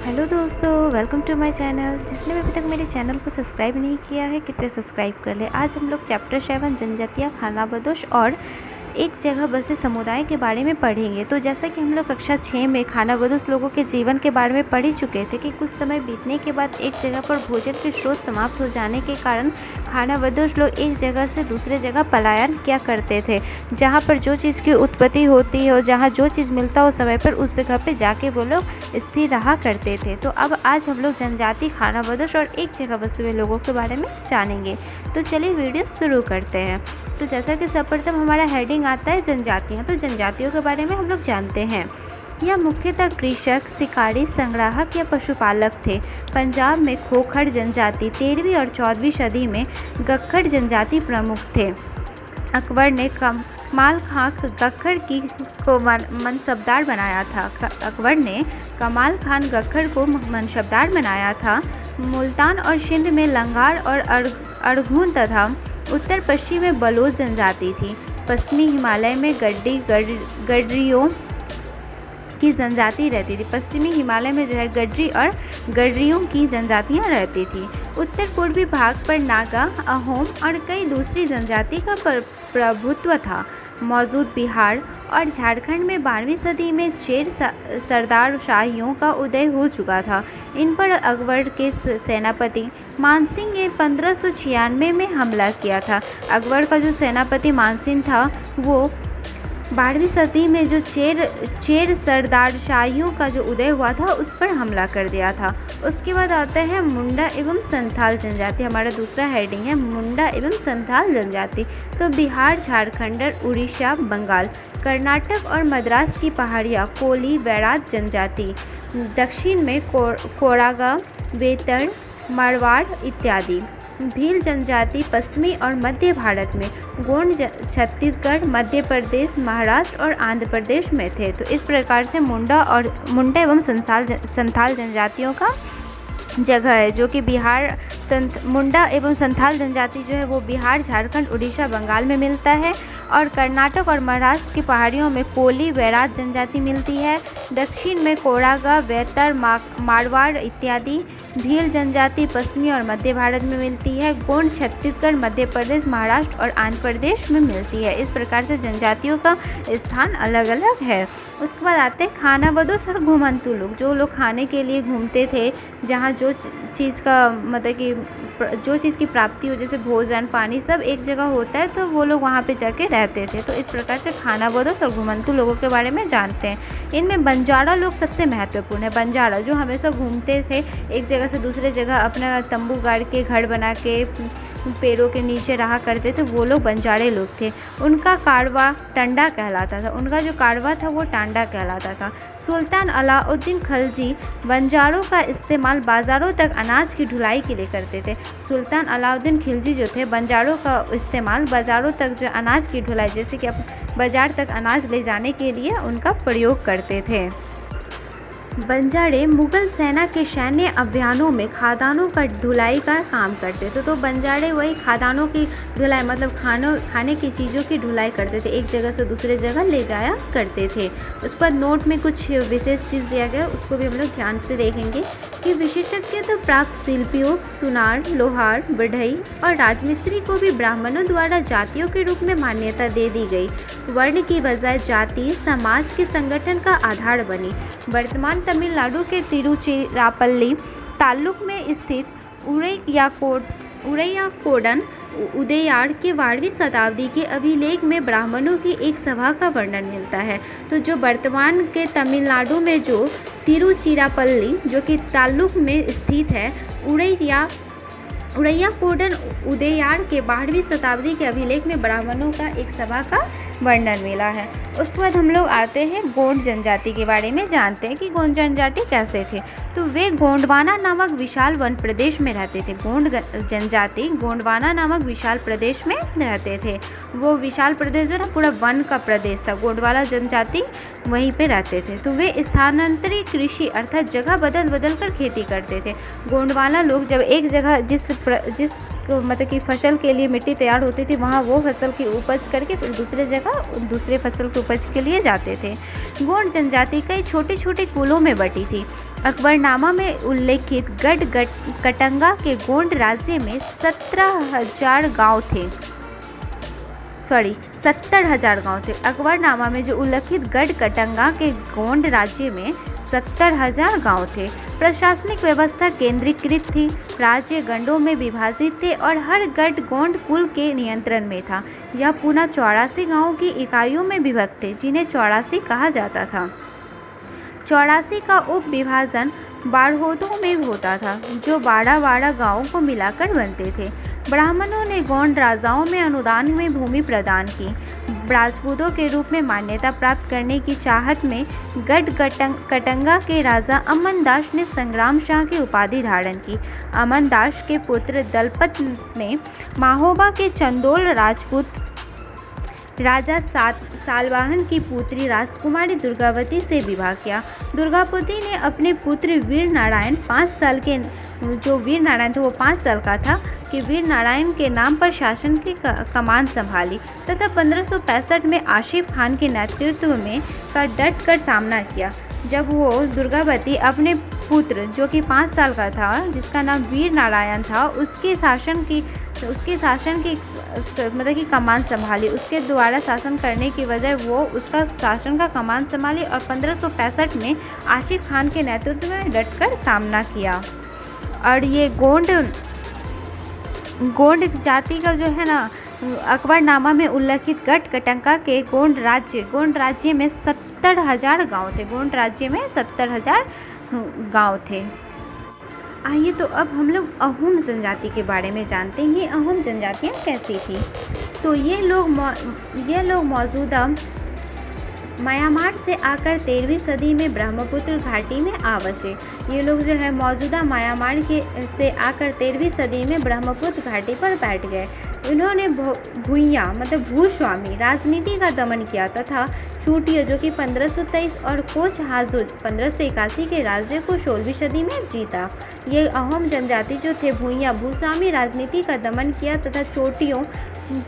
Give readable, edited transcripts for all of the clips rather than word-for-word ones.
Hello दोस्तों, welcome to my channel. जिसने भी अभी तक मेरे चैनल को सब्सक्राइब नहीं किया है कृपया सब्सक्राइब कर ले। आज हम लोग चैप्टर 7 जनजातीय खानाबदोश और एक जगह बसे समुदाय के बारे में पढ़ेंगे। तो जैसा कि हम लोग कक्षा 6 में खानाबदोश लोगों के जीवन के बारे में पढ़ ही चुके थे कि कुछ समय बीतने के बाद एक जगह पर भोजन के स्रोत समाप्त हो जाने के कारण खानाबदोश लोग एक जगह से दूसरे जगह पलायन किया करते थे। जहाँ पर जो चीज़ की उत्पत्ति होती हो, जहाँ जो चीज़ मिलता हो समय पर उस जगह पे जाके वो लोग स्थिर रहा करते थे। तो अब आज हम लोग जनजाति खानाबदोश और एक जगह बसे हुए लोगों के बारे में जानेंगे। तो चलिए वीडियो शुरू करते हैं। तो जैसा कि सर्वप्रथम हमारा हेडिंग आता है जनजातियाँ। तो जनजातियों के बारे में हम लोग जानते हैं, यह मुख्यतः कृषक, शिकारी, संग्राहक या पशुपालक थे। पंजाब में खोखर जनजाति 13वीं और 14वीं सदी में गक्खड़ जनजाति प्रमुख थे। अकबर ने कमाल खां गक्खड़ को मनसबदार बनाया था। अकबर ने कमाल खान गक्खड़ को मनसबदार बनाया था। मुल्तान और सिंध में लंगार और अरघून तथा उत्तर पश्चिम में बलोच जनजाति थी। पश्चिमी हिमालय में गडरियों की जनजाति रहती थी। पश्चिमी हिमालय में जो है गडरी और गडरियों की जनजातियां रहती थी। उत्तर पूर्वी भाग पर नागा, अहोम और कई दूसरी जनजाति का प्रभुत्व था। मौजूद बिहार और झारखंड में 12वीं सदी में चेर सरदारशाहियों का उदय हो चुका था। इन पर अकबर के सेनापति मानसिंह ने 1596 में हमला किया था। अकबर का जो सेनापति मानसिंह था वो 12वीं सदी में जो चेर सरदारशाहियों का जो उदय हुआ था उस पर हमला कर दिया था। उसके बाद आता है मुंडा एवं संथाल जनजाति। हमारा दूसरा हेडिंग है मुंडा एवं संथाल जनजाति। तो बिहार, झारखंड, उड़ीसा, बंगाल, कर्नाटक और मद्रास की पहाड़ियाँ कोली वैराज जनजाति। दक्षिण में कोरागा, वेतर, मारवाड़ इत्यादि। भील जनजाति पश्चिमी और मध्य भारत में गोंड छत्तीसगढ़, मध्य प्रदेश, महाराष्ट्र और आंध्र प्रदेश में थे। तो इस प्रकार से मुंडा एवं संथाल जनजातियों का जगह है जो कि बिहार मुंडा एवं संथाल जनजाति जो है वो बिहार, झारखंड, उड़ीसा, बंगाल में मिलता है। और कर्नाटक और महाराष्ट्र की पहाड़ियों में कोली वैराज जनजाति मिलती है। दक्षिण में कोरागा, वेतर, मारवाड़ इत्यादि। भील जनजाति पश्चिमी और मध्य भारत में मिलती है। गोंड छत्तीसगढ़, मध्य प्रदेश, महाराष्ट्र और आंध्र प्रदेश में मिलती है। इस प्रकार से जनजातियों का स्थान अलग अलग है। उसके बाद आते हैं खानाबदोश और घुमंतू लोग, जो लोग खाने के लिए घूमते थे, जहाँ जो चीज़ का मतलब कि जो चीज़ की प्राप्ति हो, जैसे भोजन, पानी, सब एक जगह होता है तो वो लोग वहाँ पे जाके रहते थे। तो इस प्रकार से खानाबदोश और घुमंतू लोगों के बारे में जानते हैं। इनमें बंजारा लोग सबसे महत्वपूर्ण है। बंजारा जो हमेशा घूमते थे, एक जगह से दूसरे जगह अपना तंबू गाड़ के, घर बना के पेड़ों के नीचे रहा करते थे, वो लोग बंजारे लोग थे। उनका कारवा टांडा कहलाता था। उनका जो कारवा था वो टांडा कहलाता था। सुल्तान अलाउद्दीन खिलजी बंजारों का इस्तेमाल बाज़ारों तक अनाज की ढुलाई के लिए करते थे। सुल्तान अलाउद्दीन खिलजी जो थे बंजारों का इस्तेमाल बाज़ारों तक जो अनाज की ढुलाई, जैसे कि बाज़ार तक अनाज ले जाने के लिए उनका प्रयोग करते थे। बंजारे मुगल सेना के सैन्य अभियानों में खादानों का ढुलाई का काम करते थे। तो बंजारे वही खादानों की ढुलाई मतलब खाने की चीज़ों की ढुलाई करते थे, एक जगह से दूसरे जगह ले जाया करते थे। उसके बाद नोट में कुछ विशेष चीज़ दिया गया, उसको भी हम लोग ध्यान से देखेंगे कि विशेषज्ञ तो प्राप्त शिल्पियों, सुनार, लोहार, बढ़ई और राजमिस्त्री को भी ब्राह्मणों द्वारा जातियों के रूप में मान्यता दे दी गई। वर्ण की बजाय जाति समाज के संगठन का आधार बनी। वर्तमान तमिलनाडु के तिरुचिरापल्ली ताल्लुक में स्थित उड़ैयाकोडन उदययार के 12वीं शताब्दी के अभिलेख में ब्राह्मणों की एक सभा का वर्णन मिलता है। तो जो वर्तमान के तमिलनाडु में जो तिरुचिरापल्ली जो कि ताल्लुक में स्थित है, उड़ैयाकोडन उदययार के 12वीं शताब्दी के अभिलेख में ब्राह्मणों का एक सभा का वर्णन मिला है। उसके बाद हम लोग आते हैं गोंड जनजाति के बारे में जानते हैं कि गोंड जनजाति कैसे थे। तो वे गोंडवाना नामक विशाल वन प्रदेश में रहते थे। गोंड जनजाति गोंडवाना नामक विशाल प्रदेश में रहते थे। वो विशाल प्रदेश जो ना पूरा वन का प्रदेश था, गोंडवाना जनजाति वहीं पे रहते थे। तो वे स्थानांतरी कृषि अर्थात जगह बदल बदल कर खेती करते थे। गोंडवाना लोग जब एक जगह जिस मतलब कि फसल के लिए मिट्टी तैयार होती थी, वहाँ वो फसल की उपज करके फिर दूसरे जगह दूसरे फसल की उपज के लिए जाते थे। गोंड जनजाति कई छोटे छोटे कुलों में बटी थी। अकबरनामा में उल्लेखित गढ़ कटंगा के गोंड राज्य में 70,000 गांव थे। 70,000 गांव थे। अकबरनामा में जो उल्लेखित गढ़ कटंगा के गोंड राज्य में 70,000 गांव थे। प्रशासनिक व्यवस्था केंद्रीकृत थी, राज्य गंडों में विभाजित थे और हर गढ़ गोंड कुल के नियंत्रण में था। यह पुनः 84 गांवों की इकाइयों में विभक्त थे, जिन्हें 84 कहा जाता था। 84 का उप विभाजन बाड़होदों में होता था, जो 12 गांवों को मिलाकर बनते थे। ब्राह्मणों ने गोंड राजाओं में अनुदान में भूमि प्रदान की। राजपूतों के रूप में मान्यता प्राप्त करने की चाहत में गढ़ कटंगा के राजा अमन दास ने संग्राम शाह की उपाधि धारण की। अमन दास के पुत्र दलपत ने माहोबा के चंदोल राजपूत राजा सालवाहन की पुत्री राजकुमारी दुर्गावती से विवाह किया। दुर्गावती ने अपने पुत्र वीर नारायण 5 साल के जो वीर नारायण थे वो 5 साल का था कि वीर नारायण के नाम पर शासन की कमान संभाली तथा 1565 में आशिफ खान के नेतृत्व में का डट कर सामना किया। जब वो दुर्गावती अपने पुत्र जो कि 5 साल का था, जिसका नाम वीर नारायण था, उसके शासन की मतलब कि कमान संभाली, उसके द्वारा शासन करने की वजह वो उसका शासन का कमान संभाली और 1565 में आशिफ खान के नेतृत्व में डटकर सामना किया। और ये गोंड जाति का जो है ना, अकबरनामा में उल्लेखित गढ़ कटंगा के गोंड राज्य में 70,000 गांव थे। गोंड राज्य में 70,000 गांव थे। आइए तो अब हम लोग अहोम जनजाति के बारे में जानते हैं। ये अहोम जनजातियाँ कैसी थी? तो ये लोग मौजूदा म्यांमार से आकर 13वीं सदी में ब्रह्मपुत्र घाटी में आ बसे। ये लोग जो है मौजूदा म्यांमार से आकर 13वीं सदी में ब्रह्मपुत्र घाटी पर बैठ गए। इन्होंने भूइयाँ मतलब भूस्वामी राजनीति का दमन किया तथा चूटियों जो कि 1523 और कोच हाजुज 1581 के राज्य को 16वीं सदी में जीता। ये अहोम जनजाति जो थे भूइयाँ भूस्वामी राजनीति का दमन किया तथा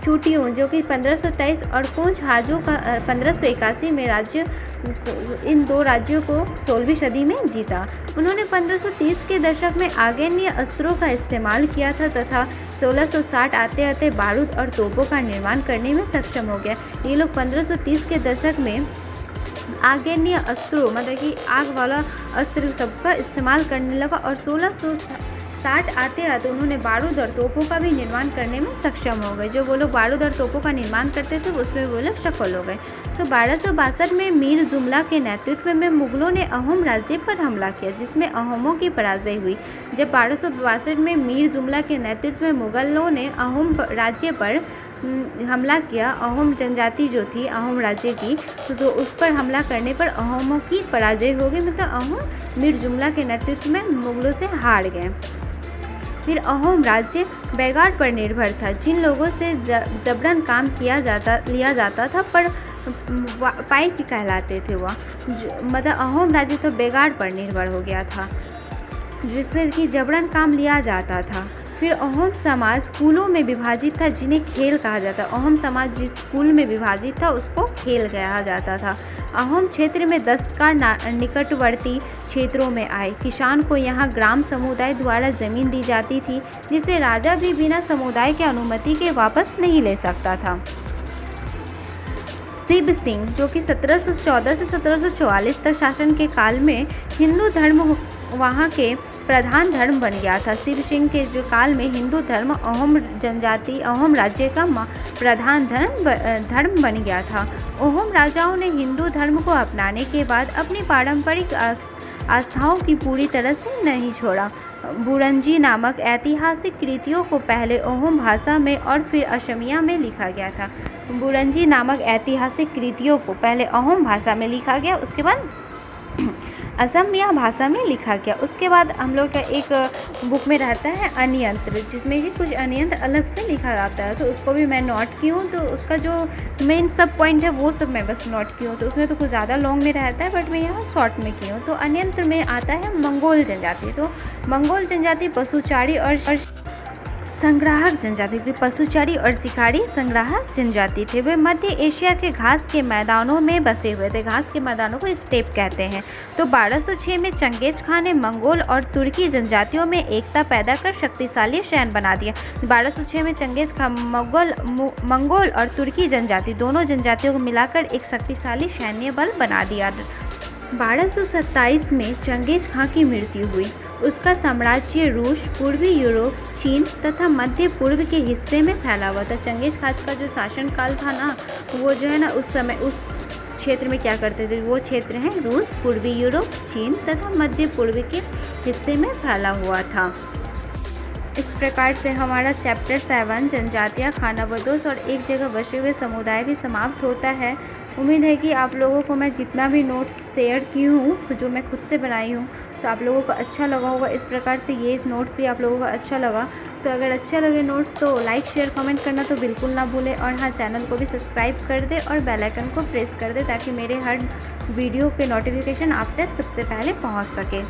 चूटियों जो कि 1523 और कोच हाजू का 1581 में राज्य, इन 2 राज्यों को 16वीं सदी में जीता। उन्होंने 1530 के दशक में आग्नेय अस्त्रों का इस्तेमाल किया था तथा 1660 आते आते बारूद और तोपों का निर्माण करने में सक्षम हो गया। ये लोग 1530 के दशक में आग्नेय अस्त्रों मतलब कि आग वाला अस्त्र सबका इस्तेमाल करने लगा और 1660 आते आते उन्होंने बारूद और तोपों का भी निर्माण करने में सक्षम हो गए। जो वो लोग बारूद और तोपों का निर्माण करते थे उसमें वो लोग सफल हो गए। तो 1262 में मीर जुमला के नेतृत्व में मुगलों ने अहोम राज्य पर हमला किया, जिसमें अहोमों की पराजय हुई। जब 1262 में मीर जुमला के नेतृत्व में मुगलों ने अहोम राज्य पर हमला किया, अहोम जनजाति जो थी अहोम राज्य की, तो उस पर हमला करने पर अहोमों की पराजय हो गई। मतलब अहोम मीर जुमला के नेतृत्व में मुगलों से हार गए। फिर अहोम राज्य बैगाड़ पर निर्भर था, जिन लोगों से जबरन काम लिया जाता था पर पाइक कहलाते थे वह, मतलब अहोम राज्य तो बैगाड़ पर निर्भर हो गया था, जिसमें कि जबरन काम लिया जाता था। फिर अहोम समाज कुलों में विभाजित था, जिन्हें खेल कहा जाता। अहोम समाज जिस कुल में विभाजित था उसको खेल कहा जाता था। अहोम क्षेत्र में दस्तकार निकटवर्ती क्षेत्रों में आए। किसान को यहाँ ग्राम समुदाय द्वारा जमीन दी जाती थी, जिसे राजा भी बिना समुदाय के अनुमति के वापस नहीं ले सकता था। शिव सिंह जो कि 1714 से 1744 तक शासन के काल में हिंदू धर्म वहाँ के प्रधान धर्म बन गया था। शिव सिंह के जो काल में हिंदू धर्म अहोम जनजाति अहोम राज्य का प्रधान धर्म बन गया था। अहोम राजाओं ने हिंदू धर्म को अपनाने के बाद अपनी पारंपरिक आस्थाओं की पूरी तरह से नहीं छोड़ा। बुरंजी नामक ऐतिहासिक कृतियों को पहले अहोम भाषा में और फिर असमिया में लिखा गया था। बुरंजी नामक ऐतिहासिक कृतियों को पहले अहोम भाषा में लिखा गया, उसके बाद असमिया भाषा में लिखा गया। उसके बाद हम लोग का एक बुक में रहता है अन्यंत्र, जिसमें कि कुछ अन्यंत्र अलग से लिखा जाता है, तो उसको भी मैं नोट की हूँ। तो उसका जो मेन सब पॉइंट है वो सब मैं बस नोट की हूँ, तो उसमें तो कुछ ज़्यादा लॉन्ग में रहता है, बट मैं यहाँ शॉर्ट में की हूँ। तो अन्यंत्र में आता है मंगोल जनजाति। तो मंगोल जनजाति पशुचारी और संग्राहक जनजाति थी। पशुचारी और शिकारी संग्राहक जनजाति थे। वे मध्य एशिया के घास के मैदानों में बसे हुए थे। घास के मैदानों को स्टेप कहते हैं। तो 1206 में चंगेज खान ने मंगोल और तुर्की जनजातियों में एकता पैदा कर शक्तिशाली सैन्य बना दिया। 1206 में चंगेज खान मंगोल और तुर्की जनजाति दोनों जनजातियों को मिलाकर एक शक्तिशाली सैन्य बल बना दिया। 1227 में चंगेज खान की मृत्यु हुई। उसका साम्राज्य रूस, पूर्वी यूरोप, चीन तथा मध्य पूर्व के हिस्से में फैला हुआ था। चंगेज खान का जो शासनकाल था ना, वो जो है ना उस समय उस क्षेत्र में क्या करते थे, वो क्षेत्र हैं रूस, पूर्वी यूरोप, चीन तथा मध्य पूर्व के हिस्से में फैला हुआ था। इस प्रकार से हमारा चैप्टर 7 जनजातियाँ, खानाबदोश और एक जगह बसे हुए समुदाय भी समाप्त होता है। उम्मीद है कि आप लोगों को मैं जितना भी नोट्स शेयर की हूँ, जो मैं खुद से बनाई हूँ, तो आप लोगों को अच्छा लगा होगा। इस प्रकार से ये नोट्स भी आप लोगों को अच्छा लगा। तो अगर अच्छा लगे नोट्स तो लाइक शेयर कमेंट करना तो बिल्कुल ना भूलें। और हाँ, चैनल को भी सब्सक्राइब कर दे और बेल आइकन को प्रेस कर दे ताकि मेरे हर वीडियो के नोटिफिकेशन आप तक सबसे पहले पहुँच सके।